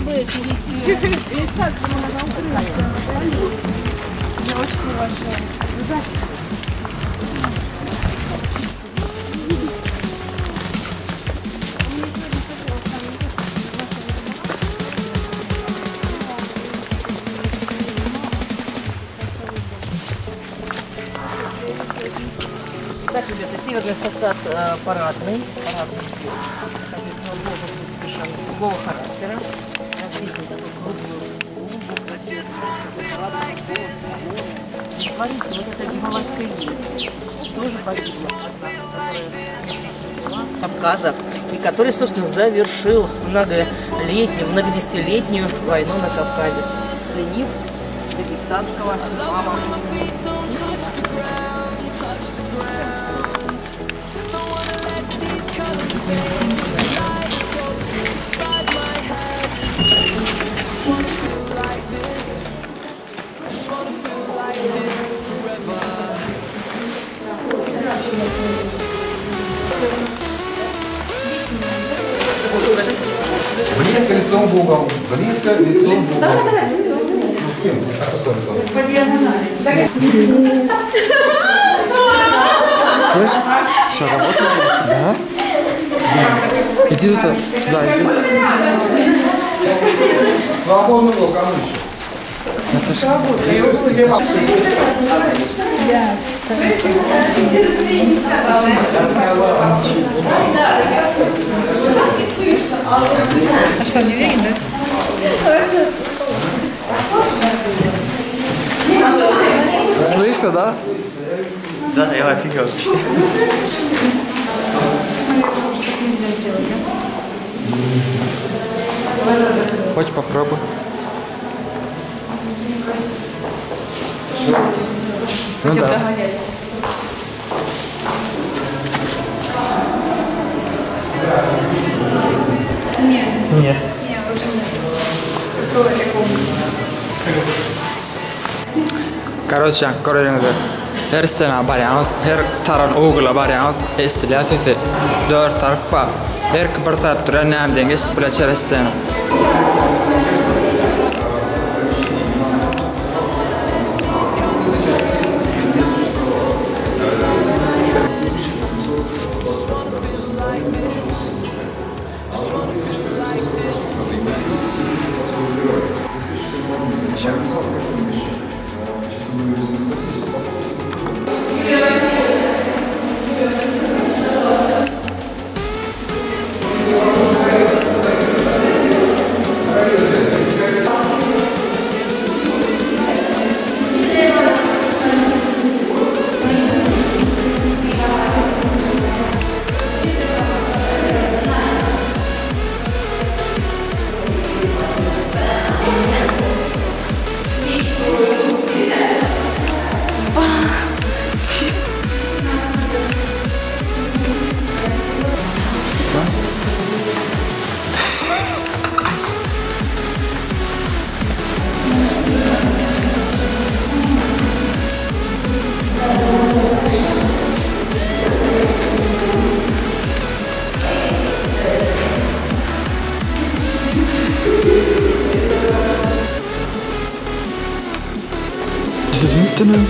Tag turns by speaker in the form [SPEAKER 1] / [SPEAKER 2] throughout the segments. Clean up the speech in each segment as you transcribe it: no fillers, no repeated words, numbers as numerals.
[SPEAKER 1] Я очень уважаю.
[SPEAKER 2] Так, ребята, северный фасад парадный. Совершенно другого характера. Видите, такой круглый и творится вот эта Гималайская ель. Тоже погибла Кавказа, и который, собственно, завершил многодесятилетнюю войну на Кавказе, пленив дагестанского мама.
[SPEAKER 3] Близко лицом в угол. Близко лицом в угол. Ну, с кем? А кто сам? По диагонали.
[SPEAKER 4] Слышь? Что, работает? Да? Иди туда, сюда, иди.
[SPEAKER 3] Свободный угол, кому еще?
[SPEAKER 4] Это ж...
[SPEAKER 1] А что, не видно, да?
[SPEAKER 4] Слышно, да?
[SPEAKER 5] Да, я офигел.
[SPEAKER 1] Нельзя сделать, да?
[SPEAKER 4] Хоть попробуй. Ну да.
[SPEAKER 1] Нет.
[SPEAKER 4] Нет.
[SPEAKER 1] Нет, уже нет.
[SPEAKER 4] Короче, koridorda her variant, her taran oogla variant, Eesti lähtisi dör tarpa, her kvartatura nämden gäst på lätteresten.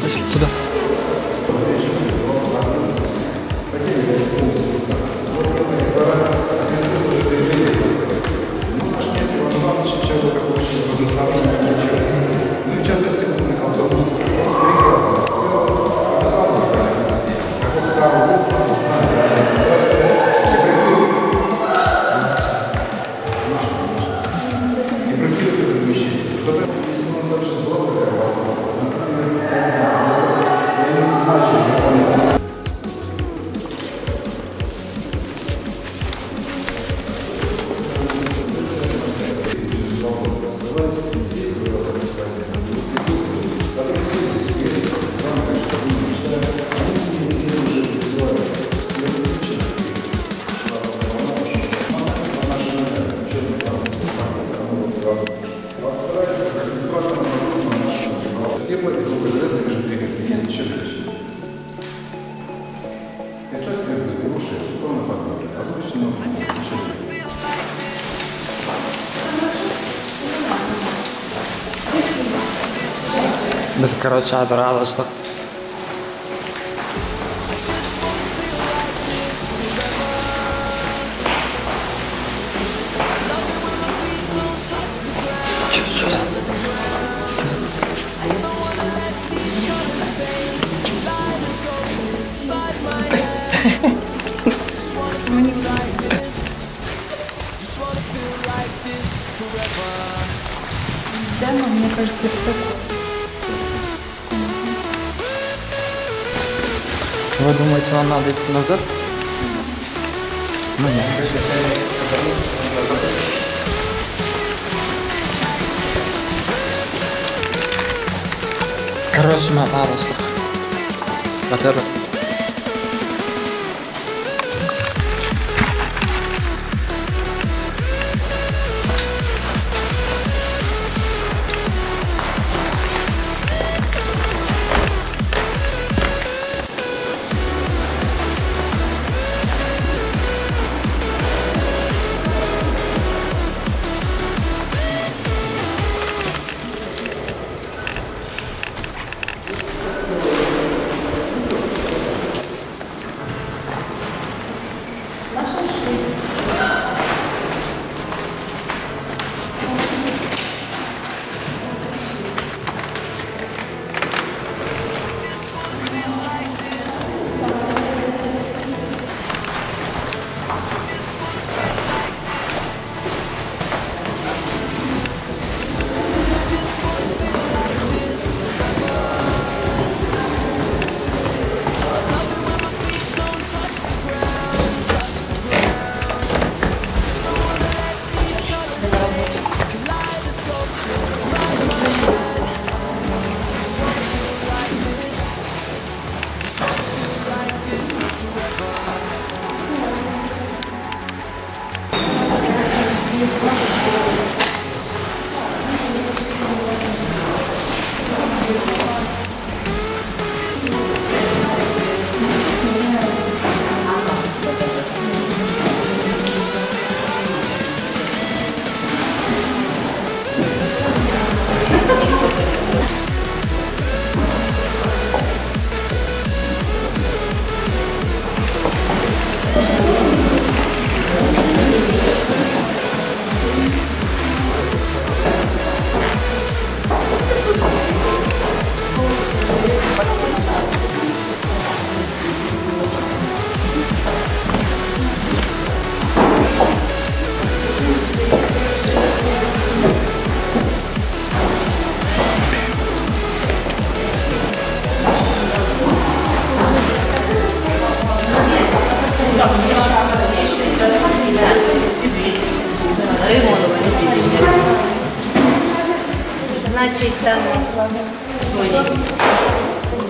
[SPEAKER 4] Пошли туда. Biz, короче, adıralıştık.
[SPEAKER 1] Да, но мне кажется, это так.
[SPEAKER 4] Вы думаете, нам надо идти назад? Ну нет. Короче, мы опарыстық. Батыры.
[SPEAKER 2] Значит, там... Это тот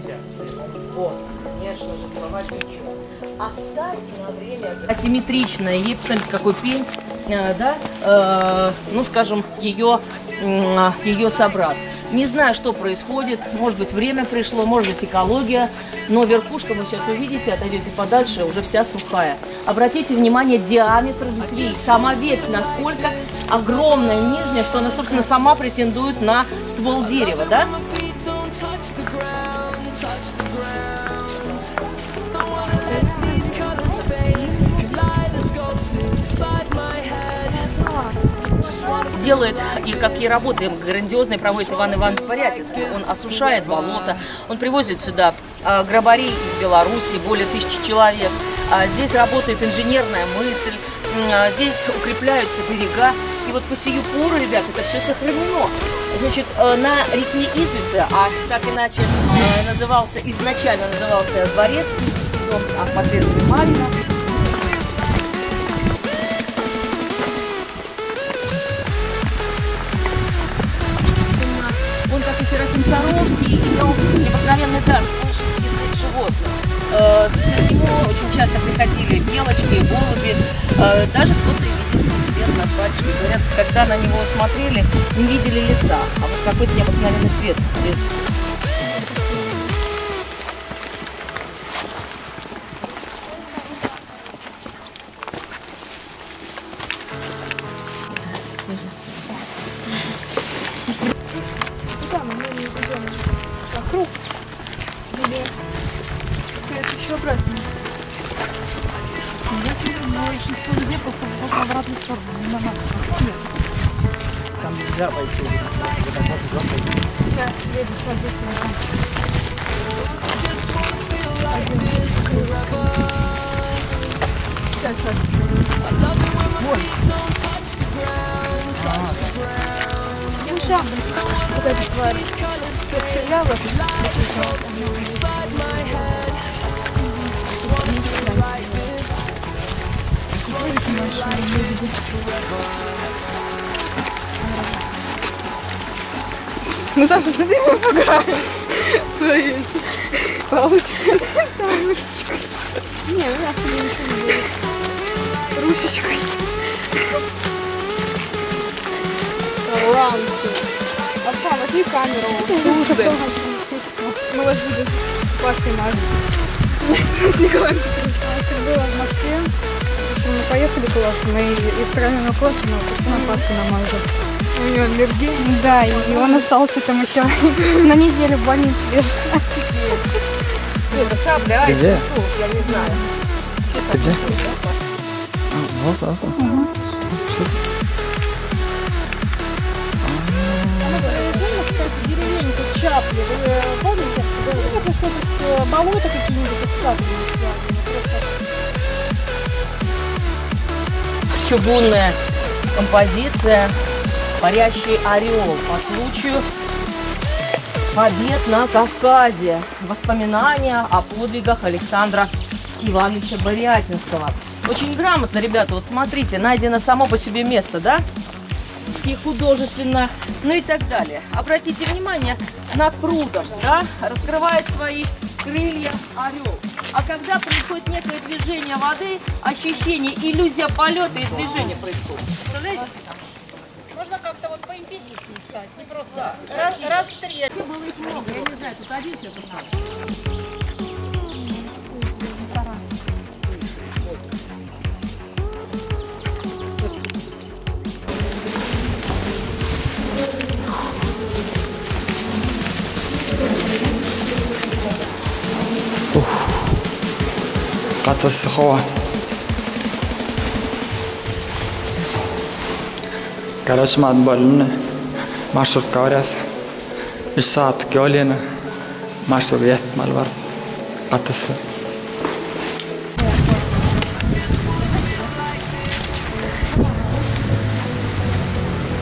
[SPEAKER 2] случай, когда, вот, конечно же, слова ничего. Оставь на время. Асимметричная, ей, посмотрите, какой пень, да, ну, скажем, ее собрат. Не знаю, что происходит, может быть, время пришло, может быть, экология, но верхушка, вы сейчас увидите, отойдете подальше, уже вся сухая. Обратите внимание, диаметр ветвей, сама ветвь, насколько огромная нижняя, что она, собственно, сама претендует на ствол дерева, да? Делает, и какие работы грандиозные проводит Иван Иванович Порятинский. Он осушает болото, он привозит сюда грабарей из Беларуси, более 1000 человек. Здесь работает инженерная мысль, здесь укрепляются берега. И вот по сию пору, ребят, это все сохранено. Значит, на реке Извице, а так иначе изначально назывался дворец, дом, а впоследствии Марина. Он, как и Серафим Саровский, имел необыкновенный дар слышать язык животных. К нему очень часто приходили белочки, голуби, даже кто-то и видел свет над батюшкой. Говорят, когда на него смотрели, не видели лица, а вот какой-то необыкновенный свет.
[SPEAKER 1] Вокруг. Или это еще обратно. Но большинство людей просто в обратную сторону. Не на нас.
[SPEAKER 5] Там нельзя пойти.
[SPEAKER 1] Да, едет, соответственно. Сейчас. Вот. Ушам. Вот эта тварь. Стреляла. Наташа, ты мне поиграешь своей палочкой. Ручечкой. Не, у меня ничего не будет. Ручечкой. Рамки. Отца, возьми камеру. Слушай. Мы вас будем классной мазать. С Николаем Петровичем. Была в Москве. Мы поехали классно. И из правильного класса мы пацана намазали. У него аллергия. Да, и он остался там еще на неделю в больнице лежать.
[SPEAKER 2] Это сабля,
[SPEAKER 4] Где?
[SPEAKER 2] я не знаю.
[SPEAKER 4] Где? Вот.
[SPEAKER 1] Деревенька Чапли, вы помните? Это что-то болото какие-нибудь искатывали.
[SPEAKER 2] Чугунная композиция «Парящий орел» по случаю побед на Кавказе. Воспоминания о подвигах Александра Ивановича Борятинского. Очень грамотно, ребята, вот смотрите, найдено само по себе место, да? И художественно, ну и так далее. Обратите внимание, над прудом, да, раскрывает свои крылья орел. А когда происходит некое движение воды, ощущение, иллюзия полета и движения происходит. Представляете?
[SPEAKER 1] Можно как-то вот поинтереснее стать, не просто
[SPEAKER 2] Расстрел. Было их много, я не знаю, тут один сейчас остался.
[SPEAKER 4] Қатты хава. Короче, мад болны. Маршрутка баряс. 3 saatlik yo'lini marshrutka yetmal var. Қатысы.